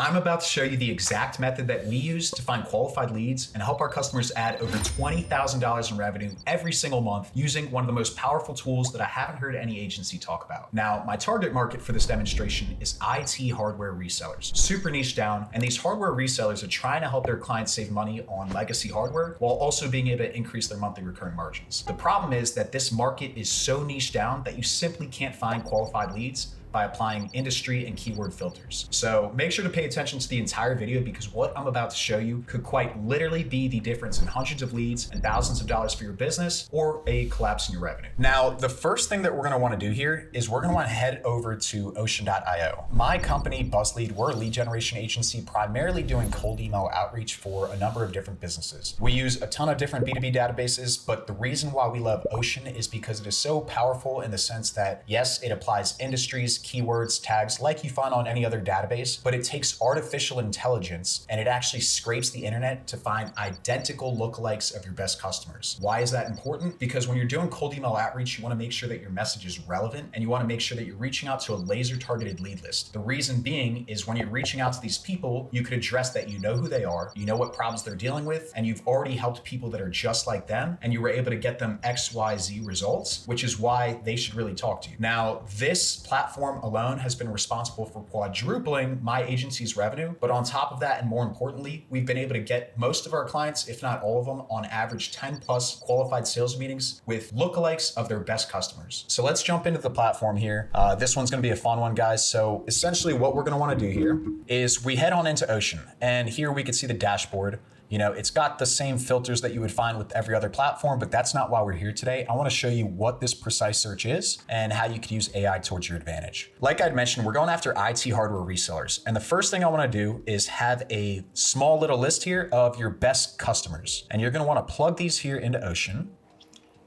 I'm about to show you the exact method that we use to find qualified leads and help our customers add over $20,000 in revenue every single month using one of the most powerful tools that I haven't heard any agency talk about. Now, my target market for this demonstration is IT hardware resellers. Super niche down, and these hardware resellers are trying to help their clients save money on legacy hardware while also being able to increase their monthly recurring margins. The problem is that this market is so niche down that you simply can't find qualified leads by applying industry and keyword filters. So make sure to pay attention to the entire video because what I'm about to show you could quite literally be the difference in hundreds of leads and thousands of dollars for your business or a collapse in your revenue. Now, the first thing that we're gonna wanna do here is we're gonna wanna head over to ocean.io. My company, BuzzLead, we're a lead generation agency primarily doing cold email outreach for a number of different businesses. We use a ton of different B2B databases, but the reason why we love Ocean is because it is so powerful in the sense that, yes, it applies industries, keywords, tags like you find on any other database, but it takes artificial intelligence and it actually scrapes the internet to find identical lookalikes of your best customers. Why is that important? Because when you're doing cold email outreach, you want to make sure that your message is relevant and you want to make sure that you're reaching out to a laser targeted lead list. The reason being is when you're reaching out to these people, you could address that you know who they are, you know what problems they're dealing with, and you've already helped people that are just like them, and you were able to get them XYZ results, which is why they should really talk to you. Now, this platform alone has been responsible for quadrupling my agency's revenue. But on top of that, and more importantly, we've been able to get most of our clients, if not all of them, on average 10 plus qualified sales meetings with lookalikes of their best customers. So let's jump into the platform here. This one's gonna be a fun one, guys. So essentially what we're gonna wanna do here is we head on into Ocean. And here we can see the dashboard. You know, it's got the same filters that you would find with every other platform, but that's not why we're here today. I wanna show you what this precise search is and how you could use AI towards your advantage. Like I'd mentioned, we're going after IT hardware resellers. And the first thing I wanna do is have a small little list here of your best customers. And you're gonna wanna plug these here into Ocean.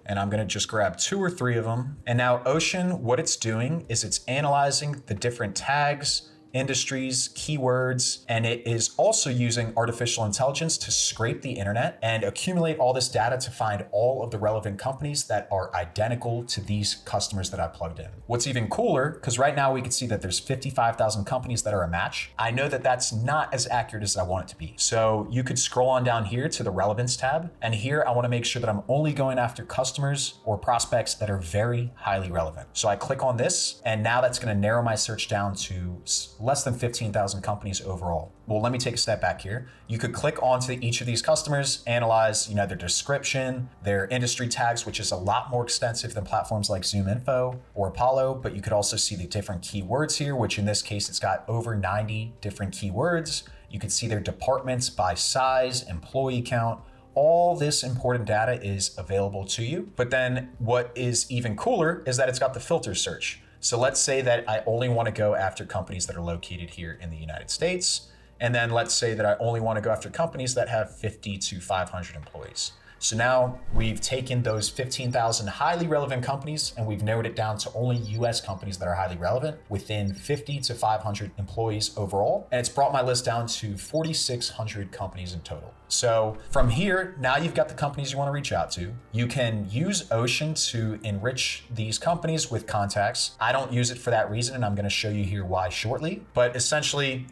And I'm gonna just grab 2 or 3 of them. And now Ocean, what it's doing is it's analyzing the different tags, industries, keywords, and it is also using artificial intelligence to scrape the internet and accumulate all this data to find all of the relevant companies that are identical to these customers that I plugged in. What's even cooler, because right now we can see that there's 55,000 companies that are a match. I know that that's not as accurate as I want it to be. So you could scroll on down here to the relevance tab. And here I want to make sure that I'm only going after customers or prospects that are very highly relevant. So I click on this, and now that's going to narrow my search down to less than 15,000 companies overall. Well, let me take a step back here. You could click onto each of these customers, analyze, their description, their industry tags, which is a lot more extensive than platforms like ZoomInfo or Apollo, but you could also see the different keywords here, which in this case, it's got over 90 different keywords. You can see their departments by size, employee count. All this important data is available to you. But then what is even cooler is that it's got the filter search. So let's say that I only want to go after companies that are located here in the United States. And then let's say that I only want to go after companies that have 50 to 500 employees. So now we've taken those 15,000 highly relevant companies and we've narrowed it down to only US companies that are highly relevant within 50 to 500 employees overall. And it's brought my list down to 4,600 companies in total. So from here, now you've got the companies you want to reach out to. You can use Ocean to enrich these companies with contacts. I don't use it for that reason, and I'm going to show you here why shortly. But essentially,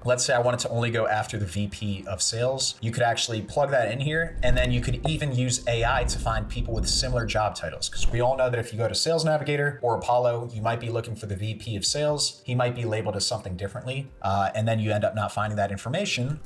let's say I wanted to only go after the VP of sales. You could actually plug that in here, and then you could even use AI to find people with similar job titles. Because we all know that if you go to Sales Navigator or Apollo, you might be looking for the VP of sales. He might be labeled as something differently, and then you end up not finding that information.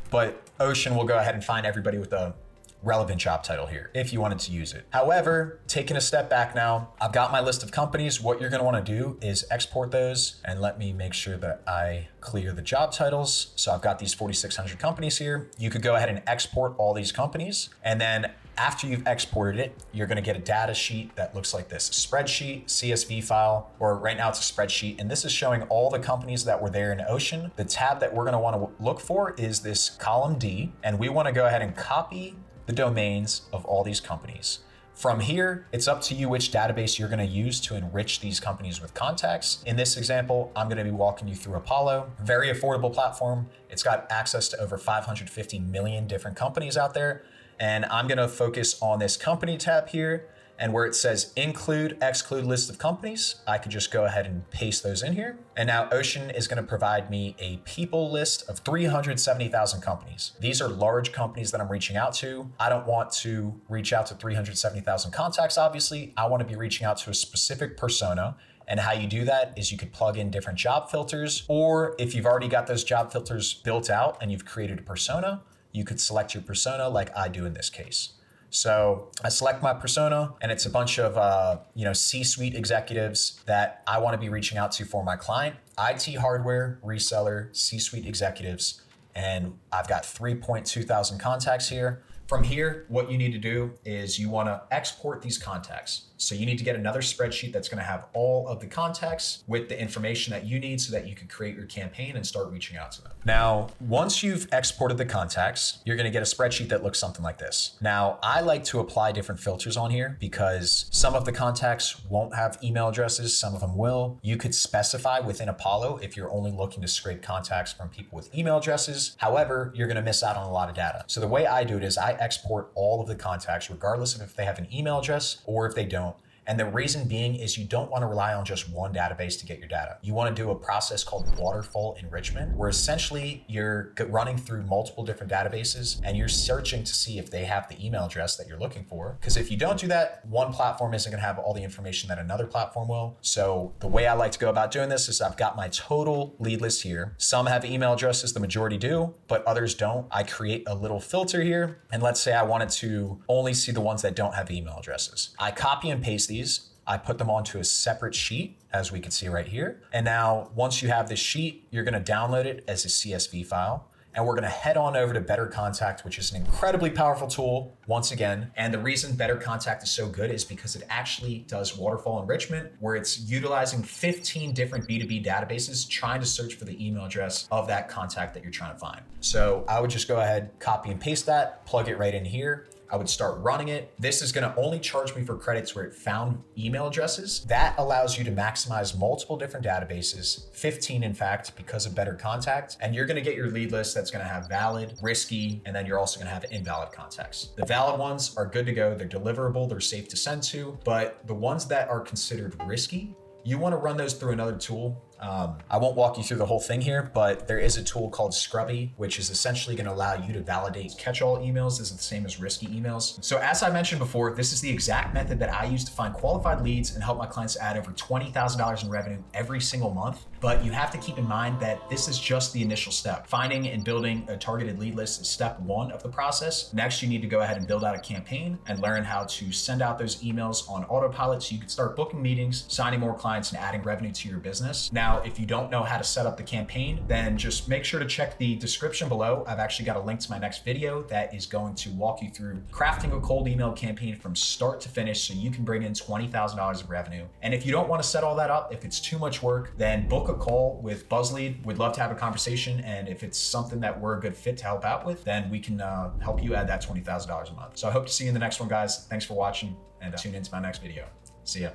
But Ocean will go ahead and find everybody with a relevant job title here if you wanted to use it. However, taking a step back now, I've got my list of companies. What you're going to want to do is export those, and let me make sure that I clear the job titles. So I've got these 4,600 companies here. You could go ahead and export all these companies, and then after you've exported it, you're gonna get a data sheet that looks like this, a spreadsheet, CSV file, or right now it's a spreadsheet. And this is showing all the companies that were there in Ocean. The tab that we're gonna wanna look for is this column D, and we wanna go ahead and copy the domains of all these companies. From here, it's up to you which database you're gonna use to enrich these companies with contacts. In this example, I'm gonna be walking you through Apollo, very affordable platform. It's got access to over 550 million different companies out there. And I'm gonna focus on this company tab here. And where it says include, exclude list of companies, I could just go ahead and paste those in here. And now Ocean is going to provide me a people list of 370,000 companies. These are large companies that I'm reaching out to. I don't want to reach out to 370,000 contacts, obviously. I want to be reaching out to a specific persona. And how you do that is you could plug in different job filters, or if you've already got those job filters built out and you've created a persona, you could select your persona like I do in this case. So I select my persona, and it's a bunch of C-suite executives that I want to be reaching out to for my client. IT hardware, reseller, C-suite executives, and I've got 3.2 thousand contacts here. From here, what you need to do is you want to export these contacts. So you need to get another spreadsheet that's going to have all of the contacts with the information that you need so that you can create your campaign and start reaching out to them. Now, once you've exported the contacts, you're going to get a spreadsheet that looks something like this. Now, I like to apply different filters on here because some of the contacts won't have email addresses, some of them will. You could specify within Apollo if you're only looking to scrape contacts from people with email addresses. However, you're going to miss out on a lot of data. So the way I do it is I export all of the contacts, regardless of if they have an email address or if they don't. And the reason being is you don't want to rely on just one database to get your data. You want to do a process called Waterfall enrichment, where essentially you're running through multiple different databases and you're searching to see if they have the email address that you're looking for. Because if you don't do that, one platform isn't going to have all the information that another platform will. So the way I like to go about doing this is I've got my total lead list here. Some have email addresses, the majority do, but others don't. I create a little filter here. And let's say I wanted to only see the ones that don't have email addresses. I copy and paste these. I put them onto a separate sheet, as we can see right here. And now once you have this sheet, you're going to download it as a CSV file. And we're going to head on over to Better Contact, which is an incredibly powerful tool once again. And the reason Better Contact is so good is because it actually does waterfall enrichment, where it's utilizing 15 different B2B databases trying to search for the email address of that contact that you're trying to find. So I would just go ahead, copy and paste that, plug it right in here. I would start running it. This is going to only charge me for credits where it found email addresses. That allows you to maximize multiple different databases, 15 in fact, because of Better Contact. And you're going to get your lead list that's going to have valid, risky, and then you're also going to have invalid contacts. The valid ones are good to go. They're deliverable. They're safe to send to. But the ones that are considered risky, you want to run those through another tool. I won't walk you through the whole thing here, but there is a tool called Scrubby, which is essentially going to allow you to validate catch-all emails. This is the same as risky emails. So as I mentioned before, this is the exact method that I use to find qualified leads and help my clients add over $20,000 in revenue every single month. But you have to keep in mind that this is just the initial step. Finding and building a targeted lead list is step one of the process. Next, you need to go ahead and build out a campaign and learn how to send out those emails on autopilot so you can start booking meetings, signing more clients, and adding revenue to your business. Now, if you don't know how to set up the campaign, then just make sure to check the description below. I've actually got a link to my next video that is going to walk you through crafting a cold email campaign from start to finish so you can bring in $20,000 of revenue. And if you don't want to set all that up, if it's too much work, then book a call with BuzzLead. We'd love to have a conversation. And if it's something that we're a good fit to help out with, then we can help you add that $20,000 a month. So I hope to see you in the next one, guys. Thanks for watching, and tune into my next video. See ya.